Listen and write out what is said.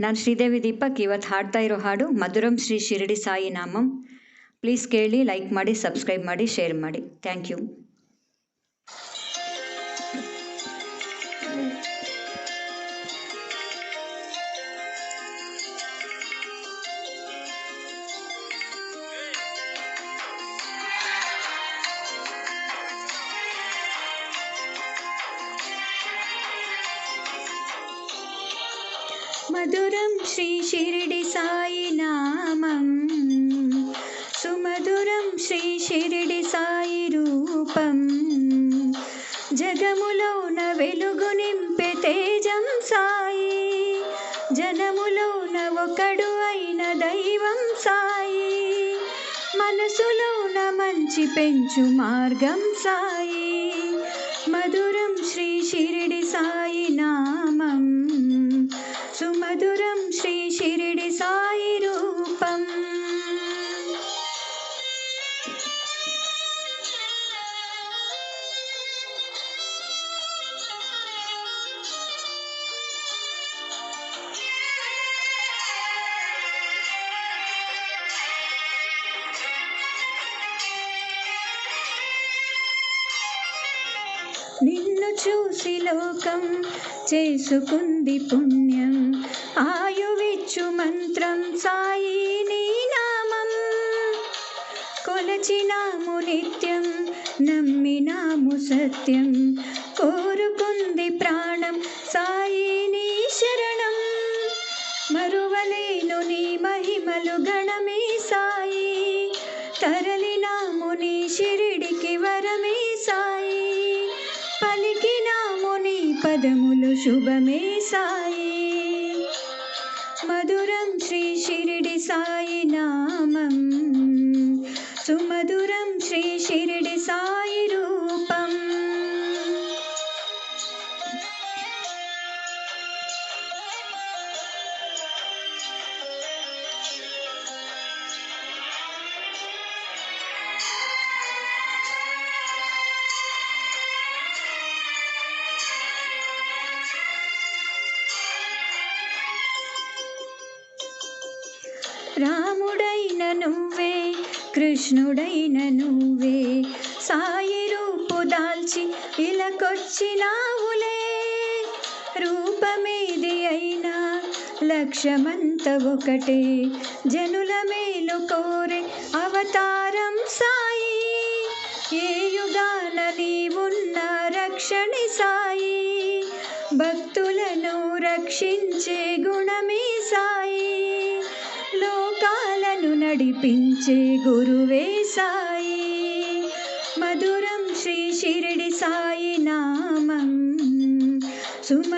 ನಾನು ಶ್ರೀದೇವಿ ದೀಪಕ್. ಇವತ್ತು ಹಾಡ್ತಾ ಇರೋ ಹಾಡು ಮಧುರಂ ಶ್ರೀ ಶಿರಡಿ ಸಾಯಿ ನಾಮಂ. ಪ್ಲೀಸ್ ಕೇಳಿ, ಲೈಕ್ ಮಾಡಿ, ಸಬ್ಸ್ಕ್ರೈಬ್ ಮಾಡಿ, ಶೇರ್ ಮಾಡಿ. Thank you. మధురం శ్రీ షిరిడి సాయి నామం, సుమధురం శ్రీ షిరిడి సాయి రూపం. జగములోన వెలుగు నింపే తేజం సాయి, జనములోన ఒకడు అయిన దైవం సాయి. మనసులోన మంచి పెంచు మార్గం సాయి. మధురం శ్రీ షిరిడి సాయి నామం, సుమధురం శ్రీ షిరిడి సాయి రూపం. నిన్ను చూసి లోకం చేసుకుంది పుణ్యం, ఆయువిచ్చు మంత్రం సాయి నీ నామం. కొలచినాము నిత్యం, నమ్మినాము సత్యం, కోరుకుంది ప్రాణం సాయి నీ శరణం. మరువలేను నీ మహిమలు గణమే సాయి, తరలినాము నీ షిరిడికి వరమే సాయి. పలికినాము నీ పదములు శుభమే సాయి. మధురం శ్రీ షిరిడి సాయి నామం, సుమధురం శ్రీ షిరిడి సాయి రూపం. రాముడైన నువ్వే, కృష్ణుడైన నువ్వే, సాయి రూపు దాల్చి ఇలాకొచ్చినావులే. రూపమేది అయినా లక్ష్యమంత ఒకటే, జనుల మేలు కోరే అవతారం సాయి. ఏ యుగాన నీవున్న రక్షణి సాయి, భక్తులను రక్షించే గుణమే సాయి. లోకాలను నడిపించే గురువే సాయి. మధురం శ్రీ షిరిడి సాయి నామం, సుమ